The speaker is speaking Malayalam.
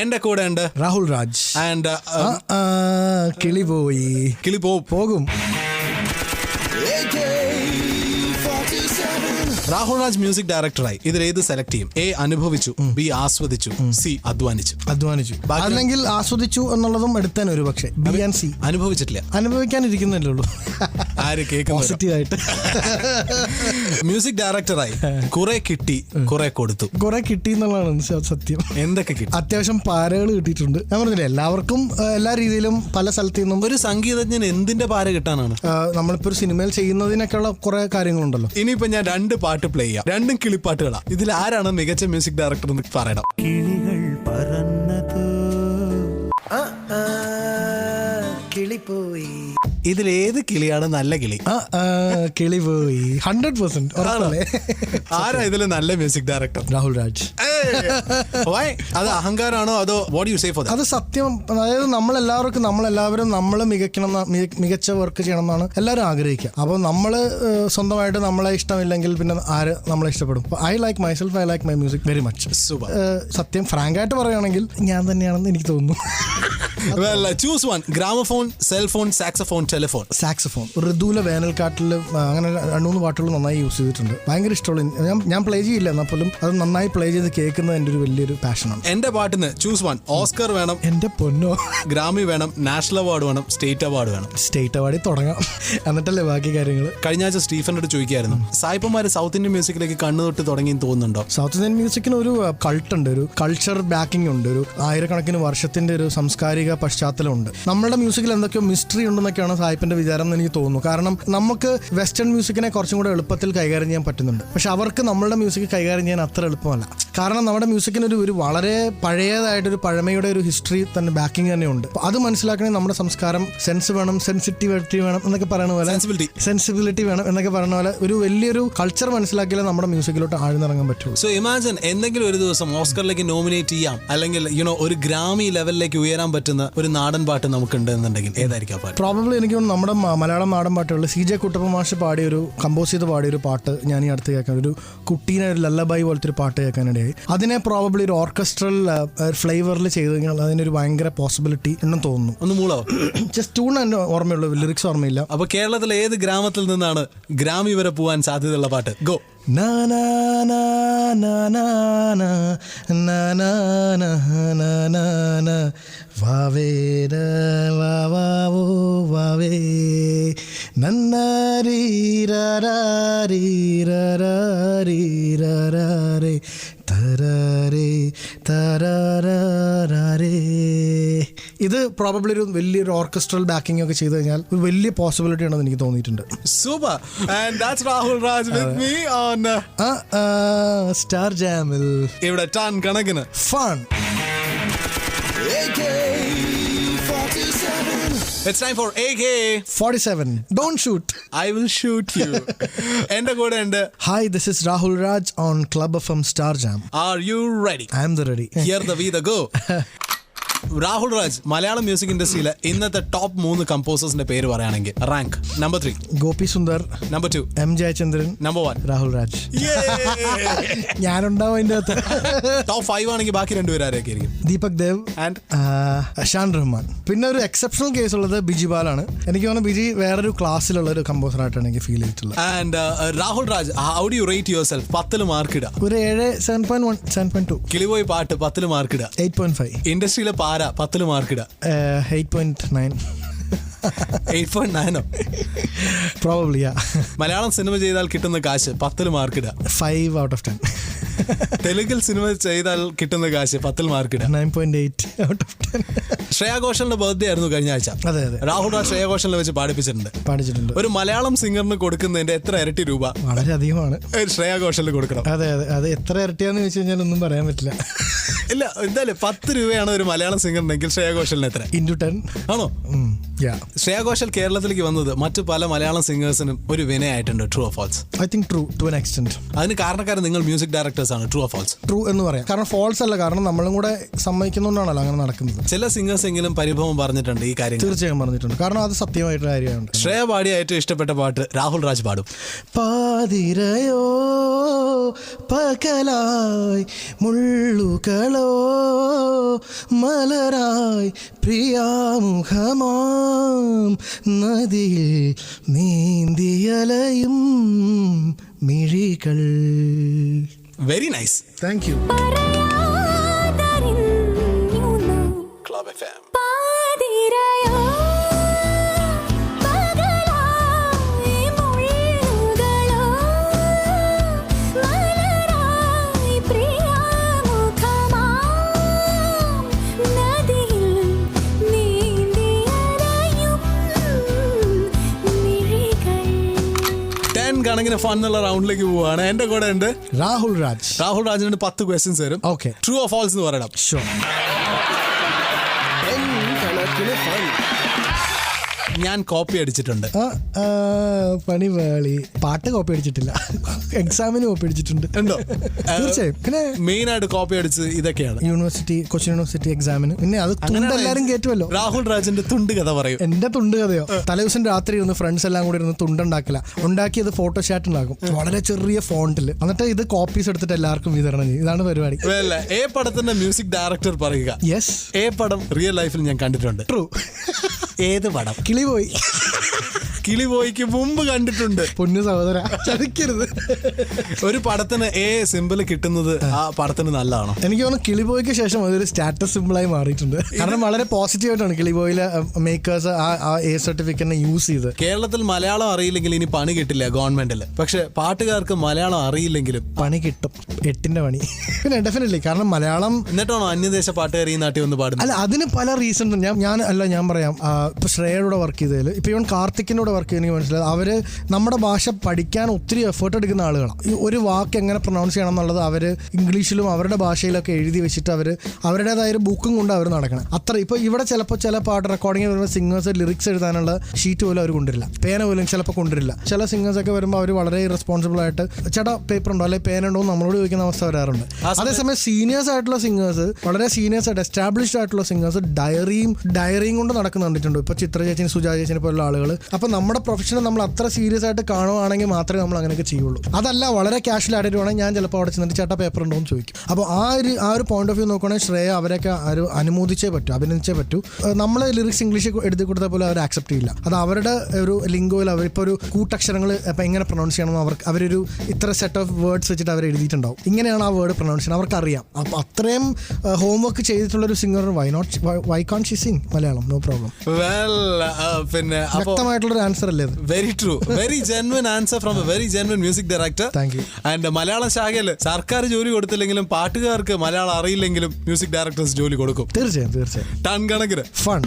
എന്റെ കൂടെ ഉണ്ട് രാഹുൽ രാജ്. ആൻഡ് കിളി പോയി കിളി പോകും. രാഹുൽ രാജ് മ്യൂസിക് ഡയറക്ടറായി ഇതിൽ ഏത് സെലക്ട് ചെയ്യും? എ അനുഭവിച്ചു, ബി ആസ്വദിച്ചു, സി അധ്വാനിച്ചു. അല്ലെങ്കിൽ ആസ്വദിച്ചു എന്നുള്ളതും എടുത്താൻ ഒരു പക്ഷേ ബി ആൻഡ് സി. അനുഭവിച്ചിട്ടില്ല, അനുഭവിക്കാനിരിക്കുന്നല്ലേ ഉള്ളൂ. ആര് കേൾക്കും പോസിറ്റീവായിട്ട്. മ്യൂസിക് ഡയറക്ടറായി കുറെ കിട്ടി, കുറെ കൊടുത്തു. കുറെ കിട്ടി എന്നുള്ളതാണ് സത്യം. എന്തൊക്കെ കിട്ടി? അത്യാവശ്യം പാരകൾ കിട്ടിയിട്ടുണ്ട്. ഞാൻ പറഞ്ഞില്ലേ, എല്ലാവർക്കും എല്ലാ രീതിയിലും പല സ്ഥലത്തു നിന്നും. ഒരു സംഗീതജ്ഞൻ എന്തിന്റെ പാര കിട്ടാനാണ്? നമ്മളിപ്പോ ഒരു സിനിമയിൽ ചെയ്യുന്നതിനൊക്കെയുള്ള കുറെ കാര്യങ്ങളുണ്ടല്ലോ. ഇനിയിപ്പോ ഞാൻ 2 പാട്ട് പ്ലേ ചെയ്യാം, 2 കിളിപ്പാട്ടുകളാ. ഇതിൽ ആരാണ് മികച്ച മ്യൂസിക് ഡയറക്ടർ എന്ന് പറയണം. കിളികൾ പറന്നത് കിളിപ്പോയി. ഇതിൽ ഏത് കിളിയാണ് നല്ല കിളി? കിളി പോയി 100%. ആരാ ഇതില് നല്ല മ്യൂസിക് ഡയറക്ടർ? രാഹുൽ രാജ്. അത് അഹങ്കാരാണോ അതോ what you say for that? അത് സത്യം. അതായത് നമ്മളെല്ലാവരും മികച്ച വർക്ക് ചെയ്യണം എന്നാണ് എല്ലാവരും ആഗ്രഹിക്കുക. അപ്പോൾ നമ്മള് സ്വന്തമായിട്ട് നമ്മളെ ഇഷ്ടമില്ലെങ്കിൽ പിന്നെ ആര് നമ്മളെ ഇഷ്ടപ്പെടും? I like myself, I like my music very much. സത്യം ഫ്രാങ്കായിട്ട് പറയുകയാണെങ്കിൽ ഞാൻ തന്നെയാണെന്ന് എനിക്ക് തോന്നുന്നു. Choose one. Gramophone, cellphone, saxophone, telephone. Saxophone. ഋതുല വേനൽക്കാട്ടിൽ അങ്ങനെ 2-3 പാട്ടുകൾ നന്നായി യൂസ് ചെയ്തിട്ടുണ്ട്. ഭയങ്കര ഇഷ്ടമുള്ള. ഞാൻ പ്ലേ ചെയ്യില്ല, എന്നാൽ പോലും അത് നന്നായി പ്ലേ ചെയ്ത് കേൾക്കുന്നത് എൻ്റെ ഒരു വലിയൊരു പാഷനാണ്. എന്റെ പാട്ടിന് ചൂസ് വൺ. ഓസ്കർ വേണം, എന്റെ പൊന്നോ. ഗ്രാമി വേണം, നാഷണൽ അവാർഡ് വേണം, സ്റ്റേറ്റ് അവാർഡ് വേണം. സ്റ്റേറ്റ് അവാർഡിൽ തുടങ്ങാം, എന്നിട്ടല്ലേ ബാക്കി കാര്യങ്ങൾ. കഴിഞ്ഞ ആഴ്ച സ്റ്റീഫനോട് ചോദിക്കായിരുന്നു, സായിപ്പന്മാര് സൗത്ത് ഇന്ത്യൻ മ്യൂസിക്കിലേക്ക് കണ്ണുതൊട്ട് തുടങ്ങി തോന്നുന്നുണ്ടോ? സൗത്ത് ഇന്ത്യൻ മ്യൂസിക്കിന് ഒരു കൾട്ടുണ്ട്, ഒരു കൾച്ചർ ബാക്കിംഗ് ഉണ്ട്, ഒരു ആയിരക്കണക്കിന് വർഷത്തിന്റെ ഒരു സാംസ്കാരിക പശ്ചാത്തലമുണ്ട്. നമ്മളുടെ മ്യൂസിക്കിൽ എന്തൊക്കെയോ മിസ്റ്ററി ഉണ്ടെന്നൊക്കെയാണ് സായിപ്പിന്റെ വിചാരം എന്ന് എനിക്ക് തോന്നുന്നു. കാരണം നമുക്ക് വെസ്റ്റേൺ മ്യൂസിക്കിനെ കുറച്ചും കൂടെ എളുപ്പത്തിൽ കൈകാര്യം ചെയ്യാൻ പറ്റുന്നുണ്ട്. പക്ഷെ അവർക്ക് നമ്മളുടെ മ്യൂസിക് കൈകാര്യം ചെയ്യാൻ അത്ര എളുപ്പമല്ല. കാരണം നമ്മുടെ മ്യൂസിക്കിന് ഒരു വളരെ പഴയതായിട്ടൊരു പഴമയുടെ ഒരു ഹിസ്റ്ററി തന്നെ ബാക്കിംഗ് തന്നെ ഉണ്ട്. അത് മനസ്സിലാക്കണമെങ്കിൽ നമ്മുടെ സംസ്കാരം സെൻസ് വേണം, സെൻസിറ്റിവിറ്റി വേണം എന്നൊക്കെ പറയുന്ന പോലെ, സെൻസിബിലിറ്റി വേണം എന്നൊക്കെ പറയുന്ന പോലെ ഒരു വലിയൊരു കൾച്ചർ മനസ്സിലാക്കിയാലേ നമ്മുടെ മ്യൂസിക്കിലോട്ട് ആഴ്ന്നിറങ്ങാൻ പറ്റുള്ളൂ. സോ ഇമാജിൻ എന്തെങ്കിലും ഒരു ദിവസം ഓസ്കറിലേക്ക് നോമിനേറ്റ് ചെയ്യാം, അല്ലെങ്കിൽ ഒരു ഗ്രാമി ലെവലിലേക്ക് ഉയരാൻ പറ്റുന്ന ഒരു നാടൻ പാട്ട് നമുക്കുണ്ട് എന്നുണ്ടെങ്കിൽ ഏതായിരിക്കും പാട്ട്? പ്രോബബ്ലി എനിക്ക് നമ്മുടെ മലയാളം നാടൻ പാട്ടുകളിൽ CJ കുട്ടപ്പ മാഷ് കമ്പോസ് ചെയ്ത് പാടിയൊരു പാട്ട് ഞാൻ ഈ അടുത്ത് കേൾക്കാൻ, ഒരു കുട്ടീനെ ഒരു ലല്ലബൈ പോലത്തെ ഒരു പാട്ട് കേൾക്കാനിടയായി. അതിനെ പ്രോബബ്ലി ഒരു ഓർക്കസ്ട്രൽ ഫ്ലേവറിൽ ചെയ്ത് കഴിഞ്ഞാൽ അതിനൊരു ഭയങ്കര പോസിബിലിറ്റി എന്ന് തോന്നുന്നു. ഒന്ന് മൂളോ? ജസ്റ്റ് ട്യൂൺ തന്നെ ഓർമ്മയുള്ളൂ, ലിറിക്സ് ഓർമ്മയില്ല. അപ്പൊ കേരളത്തിലെ ഏത് ഗ്രാമത്തിൽ നിന്നാണ് ഗ്രാമി വരെ പോവാൻ സാധ്യതയുള്ള പാട്ട്? ഗോ. വാവേ വാവോ വാവേ നന്നരീരേ തരരേ തരരേ. ഇത് പ്രോബബ്ലി ഒരു വലിയൊരു ഓർക്കസ്ട്രൽ ബാക്കിംഗ് ഒക്കെ ചെയ്ത് കഴിഞ്ഞാൽ ഒരു വലിയ പോസിബിലിറ്റി ആണെന്ന് എനിക്ക് തോന്നിയിട്ടുണ്ട്. Super. And that's Rahul Raj with me on star ജാമിൽ. ഇവിടെ ടൺ കണക്കിന് fun. It's time for AK-47. Don't shoot. I will shoot you. എന്റെ കൂടെ ഉണ്ട്. Hi, this is Rahul Raj on Club FM Star Jam. Are you ready? I am the ready. Here the we the go. Rahul Raj, Malayalam music ഇൻഡസ്ട്രിയിലെ ഇന്നത്തെ ടോപ്പ് 3 കമ്പോസേഴ്സിന്റെ പേര് പറയുകയാണെങ്കിൽ rank number 3 Gopi Sundar, number 2 M Jayachandran, number 1 Rahul Raj. ഞാനുണ്ടാവും അതിന്റെ അകത്ത്. ടോപ്പ് 5 ആണെങ്കിൽ ബാക്കി 2 പേര് ആരൊക്കെ ആയിരിക്കും? ദീപക് ദേവ് ആൻഡ് ഷാൻ റഹ്മാൻ. പിന്നെ ഒരു എക്സെപ്ഷണൽ കേസ് ഉള്ളത് ബിജി ബാലാണ്. എനിക്ക് തോന്നുന്നു ബിജി വേറൊരു ക്ലാസ്സിലുള്ള ഒരു കമ്പോസർ ആയിട്ടാണ് എനിക്ക് ഫീൽ ചെയ്തിട്ടുള്ളത്. And Rahul Raj, how do you rate your self? 10 mark ഇടുക. ഒരു 7.1, 7.2. കിളിപോയി പാട്ട് 10 മാർക്ക് ഇടുക. 8.5. ഇൻഡസ്ട്രിയിലെ പാര 10 മാർക്ക് ഇടുക. 8.9. 8.9 പ്രോബബ്ലി. മലയാളം സിനിമ ചെയ്താൽ കിട്ടുന്ന കാശ് 10 മാർക്ക് ഇടുക. 5 out of 10. തെലുങ്കിൽ സിനിമ ചെയ്താൽ കിട്ടുന്ന കാശ് 10 മാർക്ക് ഇടുക. 9.8 out of 10. ശ്രേയ ഘോഷലിന്റെ ബർത്ത്ഡേ ആയിരുന്നു കഴിഞ്ഞ ആഴ്ച. അതെ അതെ. രാഹുൽ രാജ് ശ്രേയ ഘോഷലിനെ വെച്ച് പാടിപ്പിച്ചിട്ടുണ്ട്. ഒരു മലയാളം സിംഗറിന് കൊടുക്കുന്നതിന്റെ എത്ര ഇരട്ടി രൂപ വളരെ അധികമാണ് ശ്രേയ ഘോഷലിന് കൊടുക്കണം? അതെ അതെ. അത് എത്ര ഇരട്ടിയാന്ന് ചോദിച്ചു കഴിഞ്ഞാൽ ഒന്നും പറയാൻ പറ്റില്ല. ഇല്ല, എന്തായാലും 10 രൂപയാണ് ഒരു മലയാളം സിംഗറിനെങ്കിൽ ശ്രേയ ഘോഷലിന് എത്ര? into 10 ആണോ? ശ്രേയ ഘോഷൽ കേരളത്തിലേക്ക് വന്നത് മറ്റു പല മലയാളം സിംഗേഴ്സിനും ഒരു വിനയായിട്ടുണ്ട്. True or false? I think true to an extent. അതിന് കാരണക്കാരൻ നിങ്ങൾ മ്യൂസിക് ഡയറക്ടേഴ്സ് ആണ്. True or false? ട്രൂ എന്ന് പറയാം. കാരണം ഫാൾസ് അല്ല, കാരണം നമ്മളും കൂടെ സമ്മതിക്കുന്നതുകൊണ്ടാണല്ലോ അങ്ങനെ നടക്കുന്നത്. ചില സിംഗേഴ്സ് എങ്കിലും പരിഭവം പറഞ്ഞിട്ടുണ്ട് ഈ കാര്യം. തീർച്ചയായും പറഞ്ഞിട്ടുണ്ട്, കാരണം അത് സത്യമായിട്ടുള്ള കാര്യമാണ്. ശ്രേയ പാടിയ ഏറ്റവും ഇഷ്ടപ്പെട്ട പാട്ട് രാഹുൽ രാജ് പാടും. പാതിരയോ പകലായി മുള്ളുകളോ മലരായി പ്രിയാമുഖമാം നദിയിൽ നീന്തിയലയും മിഴികൾ. Very nice. Thank you. Club FM. കണക്കിന് ഫണ്ണിലുള്ള റൗണ്ടിലേക്ക് പോവാണ്. എന്റെ കൂടെ ഉണ്ട് രാഹുൽ രാജ്. രാഹുൽ രാജിന് 10 ക്വസ്റ്റ്യൻസ് വരും. ഓക്കെ. ട്രൂ ഓർ ഫാൾസ് എന്ന് പറയണം. ഷുവർ. ഞാൻ കോപ്പി അടിച്ചിട്ടുണ്ട്. പണി വേളി. പാട്ട് കോപ്പി അടിച്ചിട്ടില്ല, എക്സാമിന് കോപ്പി അടിച്ചിട്ടുണ്ട്. ഉണ്ടോ? തീർച്ചയായും. പിന്നെ മെയിൻ ആയിട്ട് കോപ്പി അടിച്ച് ഇതൊക്കെയാണ് യൂണിവേഴ്സിറ്റി, കൊച്ചിൻ യൂണിവേഴ്സിറ്റി എക്സാമിന്. പിന്നെ അത് തുണ്ട് എല്ലാരും കേട്ടുമല്ലോ. രാഹുൽ രാജിന്റെ തുണ്ട് കഥ പറയും. എന്റെ തുണ്ട് കഥയോ? തലേദിവസം രാത്രി ഇരുന്ന് ഫ്രണ്ട്സ് എല്ലാം കൂടി ഇരുന്ന് തുണ്ടുണ്ടാക്കില്ല, ഉണ്ടാക്കിയത് ഫോട്ടോഷാറ്റ് ഉണ്ടാക്കും വളരെ ചെറിയ ഫോണ്ടിൽ. എന്നിട്ട് ഇത് കോപ്പീസ് എടുത്തിട്ട് എല്ലാവർക്കും വിതരണം ചെയ്യും. ഇതാണ് പരിപാടി. എ പടത്തിന്റെ മ്യൂസിക് ഡയറക്ടർ പറയുക. യെസ്. എ പടം റിയൽ ലൈഫിൽ ഞാൻ കണ്ടിട്ടുണ്ട്. ട്രൂ. ഏത് പടം? കിളിപോയി. കിളിപോയിക്ക് മുമ്പ് കണ്ടിട്ടുണ്ട്. പൊന്നു സഹോദര, ചതിക്കരുത്. ഒരു പടത്തിന് എ സിമ്പിൾ കിട്ടുന്നത് ആ പടത്തിന് നല്ലതാണോ? എനിക്ക് തോന്നുന്നു കിളിബോയ്ക്ക് ശേഷം അതൊരു സ്റ്റാറ്റസ് സിമ്പിളായി മാറിയിട്ടുണ്ട്. കാരണം വളരെ പോസിറ്റീവ് ആയിട്ടാണ് കിളിബോയിലെ മേക്കേഴ്സ് ആ എ സർട്ടിഫിക്കറ്റിനെ യൂസ് ചെയ്ത്. കേരളത്തിൽ മലയാളം അറിയില്ലെങ്കിൽ ഇനി പണി കിട്ടില്ല ഗവൺമെന്റിൽ. പക്ഷെ പാട്ടുകാർക്ക് മലയാളം അറിയില്ലെങ്കിലും പണി കിട്ടും. 8ന്റെ പണി. പിന്നെ ഡെഫിനറ്റ്ലി. കാരണം മലയാളം എന്നിട്ടാണോ അന്യദേശ പാട്ടുകാർ ഈ നാട്ടിൽ വന്ന് പാടുന്നത്? അല്ല, അതിന് പല റീസൺസ്. ഞാൻ പറയാം. ഇപ്പൊ ശ്രേയയുടെ വർക്ക് ചെയ്തതിൽ, ഇപ്പൊ ഇവൻ കാർത്തിക്കിനോട് വർക്ക് ചെയ്ത് എനിക്ക് മനസ്സിലായത് അവര് നമ്മുടെ ഭാഷ പഠിക്കാൻ ഒത്തിരി എഫേർട്ട് എടുക്കുന്ന ആളുകളാണ്. ഈ ഒരു വാക്ക് എങ്ങനെ പ്രൊനൗൺസ് ചെയ്യണം എന്നുള്ളത് അവര് ഇംഗ്ലീഷിലും അവരുടെ ഭാഷയിലൊക്കെ എഴുതി വെച്ചിട്ട് അവരുടേതായ ഒരു ബുക്കും കൊണ്ട് അവർ നടക്കണം. അത്ര ഇപ്പൊ ഇവിടെ ചിലപ്പോൾ ചില പാട്ട് റെക്കോർഡിംഗ് വരുമ്പോൾ സിംഗേഴ്സ് ലിറിക്സ് എഴുതാനുള്ള ഷീറ്റ് പോലും അവർ കൊണ്ടുവരില്ല, പേന പോലും ചിലപ്പോൾ കൊണ്ടുവരില്ല. ചില സിംഗേഴ്സ് ഒക്കെ വരുമ്പോൾ അവർ വളരെ റെസ്പോൺസിബിൾ ആയിട്ട് ചേട്ടാ പേപ്പർ ഉണ്ടോ അല്ലെങ്കിൽ പേന ഉണ്ടോ നമ്മളോട് ചോദിക്കുന്ന അവസ്ഥ വരാറുണ്ട്. അതേസമയം സീനിയേഴ്സ് ആയിട്ടുള്ള സിംഗേഴ്സ്, വളരെ സീനിയേഴ്സ് ആയിട്ട് എസ്റ്റാബ്ലിഷ്ഡ് ആയിട്ടുള്ള സിംഗേഴ്സ് ഡയറിയും കൊണ്ട് നടക്കുന്ന കണ്ടിട്ടുണ്ട്. ഇപ്പൊ ചിത്ര ചേച്ചിന്, സുജാ ചേച്ചിനെ പോലുള്ള ആളുകൾ. അപ്പൊ നമ്മുടെ പ്രൊഫഷനെ നമ്മൾ അത്ര സീരിയസ് ആയിട്ട് കാണുവാണെങ്കിൽ മാത്രമേ നമ്മൾ അങ്ങനെയൊക്കെ ചെയ്യുള്ളൂ. അതല്ല വളരെ ക്യാഷ്വൽ ആയിട്ട് വേണമെങ്കിൽ ഞാൻ ചിലപ്പോൾ അവിടെ ചെന്നിട്ട് ചേട്ടാ പേപ്പർ ഉണ്ടോ എന്ന് ചോദിക്കും. അപ്പോൾ ആ ഒരു പോയിന്റ് ഓഫ് വ്യൂ നോക്കുകയാണെങ്കിൽ ശ്രേയ അവരൊക്കെ അനുമോദിച്ചേ പറ്റൂ, അഭിനന്ദിച്ചേ പറ്റൂ. നമ്മൾ ലിറിക്സ് ഇംഗ്ലീഷ് എഴുതി കൊടുത്താൽ പോലും അവർ ആക്സെപ്റ്റ് ചെയ്യില്ല. അത് അവരുടെ ഒരു ലിംഗോയിൽ അവരിപ്പോൾ ഒരു കൂട്ടക്ഷരങ്ങൾ ഇപ്പം എങ്ങനെ പ്രൊനൗൺസ് ചെയ്യണം അവരൊരു ഇത്ര സെറ്റ് ഓഫ് വേർഡ്സ് വെച്ചിട്ട് അവർ എഴുതിയിട്ടുണ്ടാവും. ഇങ്ങനെയാണ് ആ വേർഡ് പ്രൊനൗൺസ് ചെയ്യണം, അവർക്കറിയാം. അപ്പോൾ അത്രയും ഹോംവർക്ക് ചെയ്തിട്ടുള്ളൊരു സിംഗറിന് why can't she sing Malayalam? No problem. പിന്നെ വ്യക്തമായിട്ടുള്ള ആൻസർ അല്ലേ? Very true, very genuine answer from a very genuine music director. Thank you. And Malayalam ശാഖയിൽ സർക്കാർ ജോലി കൊടുത്തില്ലെങ്കിലും പാട്ടുകാർക്ക് മലയാളം അറിയില്ലെങ്കിലും മ്യൂസിക് ഡയറക്ടേഴ്സ് ജോലി കൊടുക്കും. തീർച്ചയായും. ടൺ കണക്കിന് ഫൺ.